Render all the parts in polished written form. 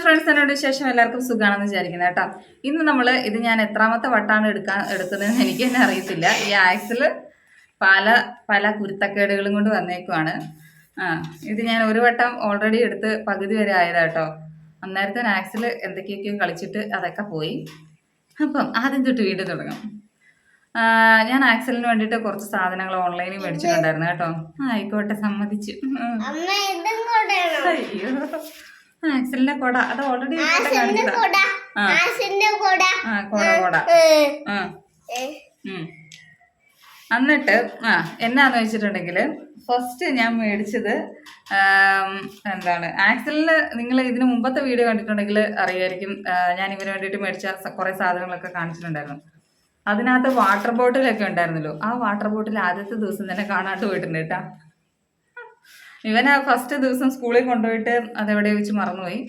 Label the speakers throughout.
Speaker 1: Friends, എന്നോട് ശേഷം എല്ലാവർക്കും സുഖമാണെന്ന് വിചാരിക്കുന്നത് കേട്ടോ. ഇന്ന് നമ്മൾ ഇത് ഞാൻ എത്രാമത്തെ വട്ടാണ് എടുക്കുന്നതെന്ന് എനിക്ക് തന്നെ അറിയത്തില്ല. ഈ ആക്സിൽ പല പല കുരുത്തക്കേടുകളും കൊണ്ട് വന്നേക്കുവാണ്. ഇത് ഞാൻ ഒരു വട്ടം ഓൾറെഡി എടുത്ത് പകുതി വരെ ആയതാട്ടോ. അന്നേരത്തെ ആക്സിൽ എന്തൊക്കെയൊക്കെയോ കളിച്ചിട്ട് അതൊക്കെ പോയി. അപ്പം ആദ്യം തൊട്ട് വീണ്ടും തുടങ്ങാം. ഞാൻ ആക്സലിന് വേണ്ടിയിട്ട് കുറച്ച് സാധനങ്ങൾ ഓൺലൈനിൽ മേടിച്ചിട്ടുണ്ടായിരുന്നു കേട്ടോ. ആയിക്കോട്ടെ, സമ്മതിച്ചു. അയ്യോ, ആക്സലിന്റെ കൊട അത് ഓൾറെഡി എന്നിട്ട് എന്നാന്ന് വെച്ചിട്ടുണ്ടെങ്കിൽ ഫസ്റ്റ് ഞാൻ മേടിച്ചത് എന്താണ്, ആക്സലിന് നിങ്ങൾ ഇതിന് മുമ്പത്തെ വീഡിയോ കണ്ടിട്ടുണ്ടെങ്കിൽ അറിയായിരിക്കും. ഞാൻ ഇവന് വേണ്ടിയിട്ട് മേടിച്ച കുറേ സാധനങ്ങളൊക്കെ കാണിച്ചിട്ടുണ്ടായിരുന്നു. അതിനകത്ത് വാട്ടർ ബോട്ടിലൊക്കെ ഉണ്ടായിരുന്നല്ലോ. ആ വാട്ടർ ബോട്ടിൽ ആദ്യത്തെ ദിവസം തന്നെ കാണാണ്ട് പോയിട്ടുണ്ട് കേട്ടാ. ഇവൻ ഫസ്റ്റ് ദിവസം സ്കൂളിൽ കൊണ്ടുപോയിട്ട് അതെവിടെ വെച്ച് മറന്നുപോയി.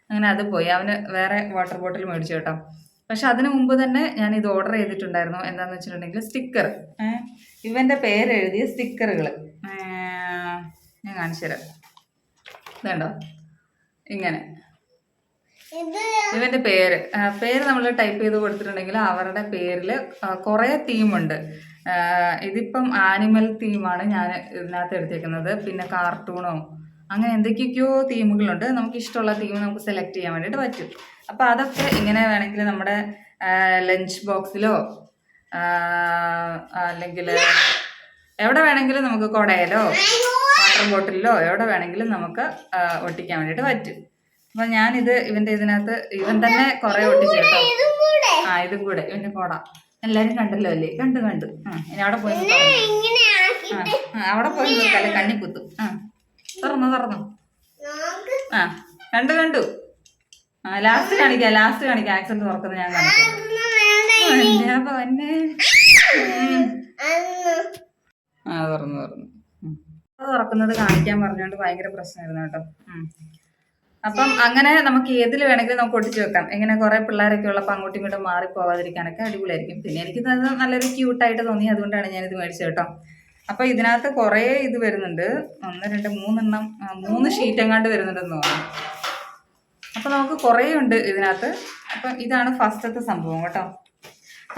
Speaker 1: അങ്ങനെ അത് പോയി. അവന് വേറെ വാട്ടർ ബോട്ടിൽ മേടിച്ചു കേട്ടോ. പക്ഷെ അതിന് മുമ്പ് തന്നെ ഞാൻ ഇത് ഓർഡർ ചെയ്തിട്ടുണ്ടായിരുന്നു. എന്താണെന്ന് വെച്ചിട്ടുണ്ടെങ്കിൽ സ്റ്റിക്കർ, ഇവൻ്റെ പേരെഴുതിയ സ്റ്റിക്കറുകൾ ഞാൻ കാണിച്ചു തരാം. ഇതുണ്ടോ, ഇങ്ങനെ ഇവൻ്റെ പേര് നമ്മൾ ടൈപ്പ് ചെയ്ത് കൊടുത്തിട്ടുണ്ടെങ്കിൽ അവരുടെ പേരിൽ കുറേ തീമുണ്ട്. ഇതിപ്പം ആനിമൽ തീമാണ് ഞാൻ ഇതിനകത്ത് എടുത്തേക്കുന്നത്. പിന്നെ കാർട്ടൂണോ അങ്ങനെ എന്തൊക്കെയൊക്കെയോ തീമുകളുണ്ട്. നമുക്ക് ഇഷ്ടമുള്ള തീം നമുക്ക് സെലക്ട് ചെയ്യാൻ വേണ്ടിയിട്ട് പറ്റും. അപ്പോൾ അതൊക്കെ ഇങ്ങനെ വേണമെങ്കിൽ നമ്മുടെ ലഞ്ച് ബോക്സിലോ അല്ലെങ്കിൽ എവിടെ വേണമെങ്കിലും നമുക്ക് കുടയിലോ വാട്ടർ ബോട്ടിലോ എവിടെ വേണമെങ്കിലും നമുക്ക് ഒട്ടിക്കാൻ വേണ്ടിയിട്ട് പറ്റും. അപ്പം ഞാനിത് ഇതിനകത്ത് ഇവൻ തന്നെ കുറേ ഒട്ടിച്ചു കേട്ടോ. ഇതും കൂടെ ഇവൻ്റെ കൊട എല്ലാരും കണ്ടല്ലോ അല്ലേ? കണ്ടു ഇനി അവിടെ പോയി അവിടെ പോയി നോക്കാല്ലേ, കണ്ണി കുത്തും. തുറന്നു കണ്ടു ലാസ്റ്റ് കാണിക്കാം ആക്സിഡന്റ് തുറക്കുന്നത് ഞാൻ കാണിക്കാം. തുറന്നു തുറക്കുന്നത് കാണിക്കാൻ പറഞ്ഞുകൊണ്ട് ഭയങ്കര പ്രശ്നമായിരുന്നു കേട്ടോ. അപ്പം അങ്ങനെ നമുക്ക് ഏതിൽ വേണമെങ്കിലും നമുക്ക് ഒട്ടിച്ച് വെക്കാം. ഇങ്ങനെ കുറേ പിള്ളേരൊക്കെ ഉള്ളപ്പോൾ അങ്ങോട്ടും ഇങ്ങോട്ടും മാറിപ്പോവാതിരിക്കാനൊക്കെ അടിപൊളിയായിരിക്കും. പിന്നെ എനിക്കിത് നല്ലൊരു ക്യൂട്ടായിട്ട് തോന്നി, അതുകൊണ്ടാണ് ഞാനിത് മേടിച്ചത് കേട്ടോ. അപ്പോൾ ഇതിനകത്ത് കുറേ ഇത് വരുന്നുണ്ട്. 1 2 3 ഷീറ്റ് എങ്ങാണ്ട് വരുന്നുണ്ടെന്ന് തോന്നുന്നു. അപ്പോൾ നമുക്ക് കുറേ ഉണ്ട് ഇതിനകത്ത്. അപ്പം ഇതാണ് ഫസ്റ്റത്തെ സംഭവം കേട്ടോ.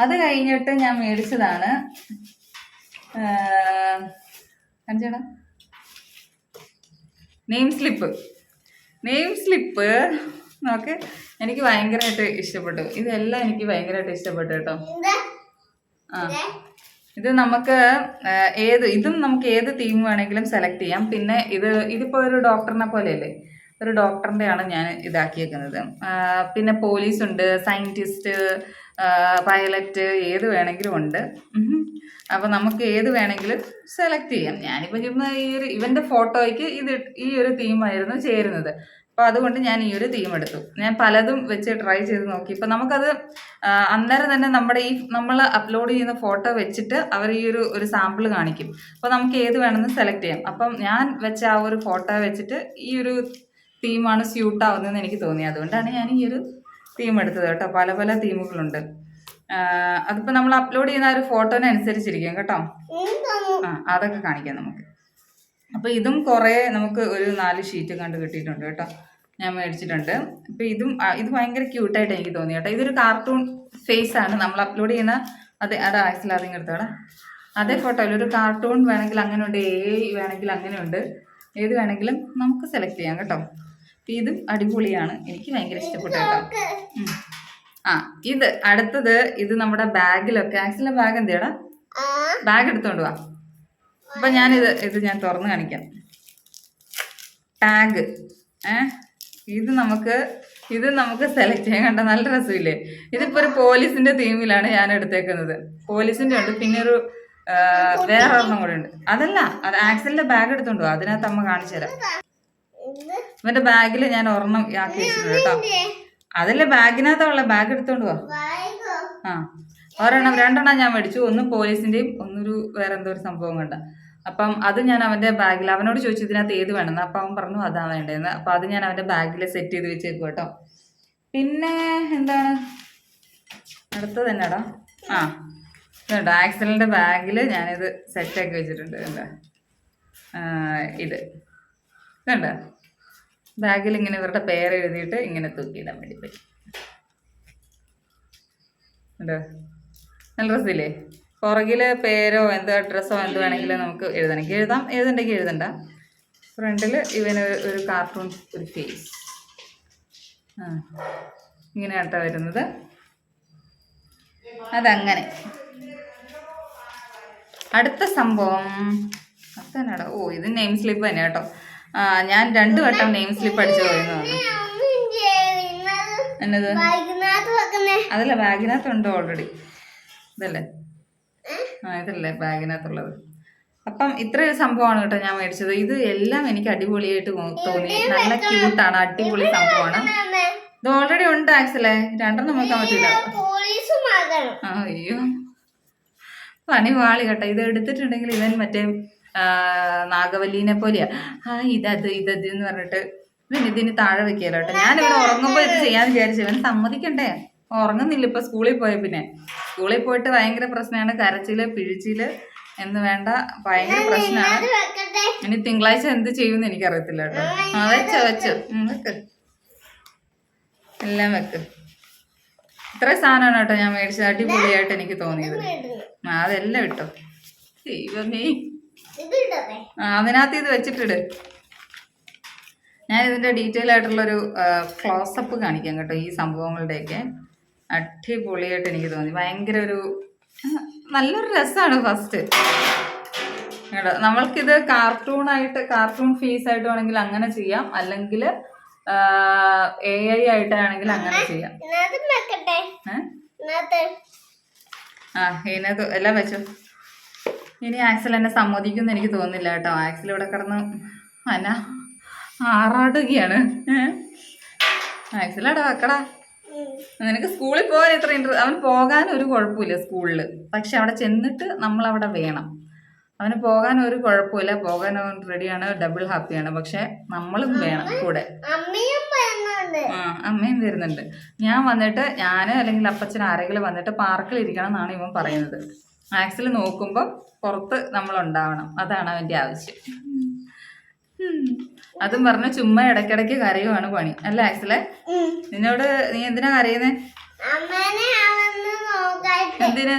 Speaker 1: അത് കഴിഞ്ഞിട്ട് ഞാൻ മേടിച്ചതാണ് നെയിം സ്ലിപ്പ്. നോക്ക്, എനിക്ക് ഭയങ്കരമായിട്ട് ഇഷ്ടപ്പെട്ടു. ഇതെല്ലാം എനിക്ക് ഭയങ്കരമായിട്ട് ഇഷ്ടപ്പെട്ടു കേട്ടോ. ഇത് നമുക്ക് ഇതും നമുക്ക് ഏത് തീം വേണമെങ്കിലും സെലക്ട് ചെയ്യാം. പിന്നെ ഇതിപ്പോൾ ഒരു ഡോക്ടറിനെ പോലെയല്ലേ, ഒരു ഡോക്ടറിൻ്റെയാണ് ഞാൻ ഇതാക്കിയേക്കുന്നത്. പിന്നെ പോലീസുണ്ട്, സയൻറ്റിസ്റ്റ്, പൈലറ്റ്, ഏത് വേണമെങ്കിലും ഉണ്ട്. അപ്പോൾ നമുക്ക് ഏത് വേണമെങ്കിലും സെലക്ട് ചെയ്യാം. ഞാനിപ്പോൾ ചുമ്മാ ഇവൻ്റെ ഫോട്ടോയ്ക്ക് ഈ ഒരു തീമായിരുന്നു ചേരുന്നത്. അപ്പോൾ അതുകൊണ്ട് ഞാൻ ഈ ഒരു തീം എടുത്തു. ഞാൻ പലതും വെച്ച് ട്രൈ ചെയ്ത് നോക്കി. ഇപ്പം നമുക്കത് അന്നേരം തന്നെ നമ്മൾ അപ്ലോഡ് ചെയ്യുന്ന ഫോട്ടോ വെച്ചിട്ട് അവർ ഈ ഒരു സാമ്പിൾ കാണിക്കും. അപ്പോൾ നമുക്ക് ഏത് വേണമെന്ന് സെലക്ട് ചെയ്യാം. അപ്പം ഞാൻ വെച്ച ആ ഒരു ഫോട്ടോ വെച്ചിട്ട് ഈ ഒരു തീമാണ് സ്യൂട്ട് ആവുന്നതെന്ന് എനിക്ക് തോന്നി. അതുകൊണ്ടാണ് ഞാൻ ഈ ഒരു തീം എടുത്തത് കേട്ടോ. പല തീമുകളുണ്ട്. അതിപ്പോൾ നമ്മൾ അപ്ലോഡ് ചെയ്യുന്ന ഒരു ഫോട്ടോനെ അനുസരിച്ചിരിക്കും കേട്ടോ. അതൊക്കെ കാണിക്കാം നമുക്ക്. അപ്പോൾ ഇതും കുറേ നമുക്ക് ഒരു 4 ഷീറ്റ് കണ്ട് കിട്ടിയിട്ടുണ്ട് കേട്ടോ. ഞാൻ മേടിച്ചിട്ടുണ്ട്. അപ്പോൾ ഇത് ഭയങ്കര ക്യൂട്ടായിട്ട് എനിക്ക് തോന്നി കേട്ടോ. ഇതൊരു കാർട്ടൂൺ ഫേസ് ആണ് നമ്മൾ അപ്ലോഡ് ചെയ്യുന്ന. അത് ആക്സിൽ അതിങ്ങ് എടുത്തോടെ. അതേ ഫോട്ടോയിൽ ഒരു കാർട്ടൂൺ വേണമെങ്കിൽ അങ്ങനെ ഉണ്ട്, വേണമെങ്കിൽ അങ്ങനെ ഉണ്ട്. ഏത് വേണമെങ്കിലും നമുക്ക് സെലക്ട് ചെയ്യാം കേട്ടോ. അപ്പോൾ ഇതും അടിപൊളിയാണ്, എനിക്ക് ഭയങ്കര ഇഷ്ടപ്പെട്ടു കേട്ടോ. ഇത് അടുത്തത്, ഇത് നമ്മുടെ ബാഗിലൊക്കെ ആക്സിലെ ബാഗ് എന്തിയാടാ, ബാഗ് എടുത്തോണ്ട് വാ. അപ്പൊ ഇത് ഞാൻ തുറന്ന് കാണിക്കാം. ടാഗ് ഇത് നമുക്ക് സെലക്ട് ചെയ്യാൻ. കണ്ട നല്ല രസമില്ലേ? ഇതിപ്പോ ഒരു പോലീസിന്റെ തീമിലാണ് ഞാൻ എടുത്തേക്കുന്നത്. പോലീസിന്റെ ഉണ്ട്, പിന്നെ ഒരു വേറെ ഒരെണ്ണം കൂടെ ഉണ്ട്. അതല്ല, അത് ആക്സിലിന്റെ ബാഗ് എടുത്തോണ്ട് വാ. അതിനകത്ത് അമ്മ കാണിച്ചു തരാം. ഇവന്റെ ബാഗിൽ ഞാൻ ഒരെണ്ണം ആക്കി വെച്ചിട്ടുണ്ട് കേട്ടോ. അതല്ലേ ബാഗിനകത്തുള്ള, ബാഗ് എടുത്തോണ്ട് പോവാ. രണ്ടെണ്ണം ഞാൻ മേടിച്ചു. ഒന്ന് പോലീസിന്റെയും ഒന്നൊരു വേറെ എന്തോ ഒരു സംഭവം കണ്ട. അപ്പം അത് ഞാൻ അവന്റെ ബാഗിൽ, അവനോട് ചോദിച്ചു ഇതിനകത്ത് ഏത് വേണമെന്ന്. അപ്പം അവൻ പറഞ്ഞു അതാ വേണ്ടതെന്ന്. അപ്പം അത് ഞാൻ അവന്റെ ബാഗിൽ സെറ്റ് ചെയ്ത് വെച്ചേക്കും കേട്ടോ. പിന്നെ എന്താണ് അടുത്തത് തന്നെടാ, ഇതുണ്ട് ആക്സിലിന്റെ ബാഗിൽ ഞാനിത് സെറ്റാക്കി വെച്ചിട്ടുണ്ട്. എന്താ ഇതുണ്ട്, ബാഗിൽ ഇങ്ങനെ ഇവരുടെ പേര് എഴുതിയിട്ട് ഇങ്ങനെ തൂക്കിയിടാൻ വേണ്ടി പറ്റും. ഉണ്ട്, നല്ല രസമില്ലേ? പുറകിൽ പേരോ എന്തോ അഡ്രസ്സോ എന്ത് വേണമെങ്കിലും നമുക്ക് എഴുതണമെങ്കിൽ എഴുതാം, എഴുതണ്ടെങ്കിൽ എഴുതണ്ട. ഫ്രണ്ടിൽ ഇവന് ഒരു കാർട്ടൂൺ ഒരു ഫേസ്. ഇങ്ങനെയാട്ടോ വരുന്നത്. അതങ്ങനെ. അടുത്ത സംഭവം അതന്നെടാ. ഓ, ഇത് നെയിം സ്ലിപ്പ് തന്നെ കേട്ടോ. ഞാൻ 2 വട്ടം നെയിം സ്ലിപ്പ് അടിച്ചു പോയെന്ന് തോന്നുന്നു. എന്നത്? അതല്ല, ബാഗിനകത്തുണ്ട് ഓൾറെഡി. ഇതല്ലേ? ഇതല്ലേ ബാഗിനകത്തുള്ളത്. അപ്പം ഇത്രയൊരു സംഭവമാണ് കേട്ടോ ഞാൻ മേടിച്ചത്. ഇത് എല്ലാം എനിക്ക് അടിപൊളിയായിട്ട് തോന്നി. നല്ല ക്യൂട്ടാണ്, അടിപൊളി സംഭവമാണ്. ഇത് ഓൾറെഡി ഉണ്ട് ആക്ച്വലേ. 2 നോക്കാൻ പറ്റില്ല. അയ്യോ, പണി വാളി കേട്ടോ. ഇത് എടുത്തിട്ടുണ്ടെങ്കിൽ ഇവൻ മറ്റേ നാഗവല്ലീനെ പോലെയാ. ഇതത് എന്ന് പറഞ്ഞിട്ട് ഇവൻ ഇതിന് താഴെ വെക്കല്ലോ കേട്ടോ. ഞാനിവിടെ ഉറങ്ങുമ്പോൾ ഇത് ചെയ്യാന്ന് വിചാരിച്ചു. ഇവൻ സമ്മതിക്കണ്ടേ? ഉറങ്ങുന്നില്ല ഇപ്പൊ. സ്കൂളിൽ പോയ പിന്നെ സ്കൂളിൽ പോയിട്ട് ഭയങ്കര പ്രശ്നമാണ്. കരച്ചില് പിഴിച്ചില് എന്ന് വേണ്ട, ഭയങ്കര പ്രശ്നമാണ്. ഇനി തിങ്കളാഴ്ച എന്ത് ചെയ്യുമെന്ന് എനിക്കറിയത്തില്ല കേട്ടോ. വെച്ചോ വെക്ക്, എല്ലാം വെക്ക്. ഇത്രയും സാധനമാണ് കേട്ടോ ഞാൻ മേടിച്ചത്. അടിപൊളിയായിട്ട് എനിക്ക് തോന്നിയത്. അതെല്ലാം ഇട്ടോ. ദൈവമേ, അതിനകത്ത് ഇത് വെച്ചിട്ടിട്. ഞാൻ ഇതിൻ്റെ ഡീറ്റെയിൽ ആയിട്ടുള്ളൊരു ക്ലോസപ്പ് കാണിക്കാം കേട്ടോ. ഈ സംഭവങ്ങളുടെയൊക്കെ അടിപൊളിയായിട്ട് എനിക്ക് തോന്നി. ഭയങ്കര ഒരു നല്ലൊരു രസമാണ് ഫസ്റ്റ് കേട്ടോ. നമ്മൾക്കിത് കാർട്ടൂൺ ഫീസായിട്ട് വേണമെങ്കിൽ അങ്ങനെ ചെയ്യാം, അല്ലെങ്കിൽ AI ആയിട്ടാണെങ്കിൽ അങ്ങനെ ചെയ്യാം. ഇതിനകത്ത് എല്ലാം വെച്ചോ. ഇനി ആക്സൽ എന്നെ സമ്മതിക്കുമെന്ന് എനിക്ക് തോന്നുന്നില്ല കേട്ടോ. ആക്സൽ ഇവിടെ കിടന്ന് ആറാടുകയാണ്. ആക്സൽ അവിടെ വെക്കടാ. നിനക്ക് സ്കൂളിൽ പോകാൻ ഇത്ര അവന് പോകാൻ ഒരു കുഴപ്പമില്ല സ്കൂളിൽ. പക്ഷെ അവിടെ ചെന്നിട്ട് നമ്മളവിടെ വേണം. അവന് പോകാൻ ഒരു കുഴപ്പമില്ല, പോകാൻ അവൻ റെഡിയാണ്, ഡബിൾ ഹാപ്പിയാണ്. പക്ഷെ നമ്മളും വേണം കൂടെ. അമ്മയും വരുന്നുണ്ട്. ഞാൻ അല്ലെങ്കിൽ അപ്പച്ചൻ ആരെങ്കിലും വന്നിട്ട് പാർക്കിൽ ഇരിക്കണം എന്നാണ് ഇവൻ പറയുന്നത്. ആക്സിൽ നോക്കുമ്പോൾ പുറത്ത് നമ്മളുണ്ടാവണം, അതാണ് അവൻ്റെ ആവശ്യം. അതും പറഞ്ഞ് ചുമ്മാ ഇടയ്ക്കിടയ്ക്ക് കരയുവാണ് പണി. അല്ല ആക്സിലെ? നിന്നോട് നീ എന്തിനാ കരയുന്നേ? എന്തിന്?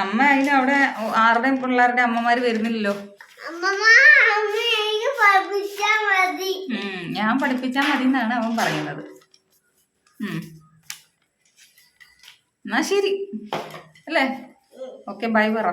Speaker 1: അമ്മ അതിന് അവിടെ ആരുടെയും പിള്ളേരുടെ അമ്മമാര് വരുന്നില്ലല്ലോ. ഞാൻ പഠിപ്പിച്ചാ മതി എന്നാണ് അവൻ പറയുന്നത്. എന്നാ ശരി അല്ലേ? ഓക്കെ, ബൈ പറ.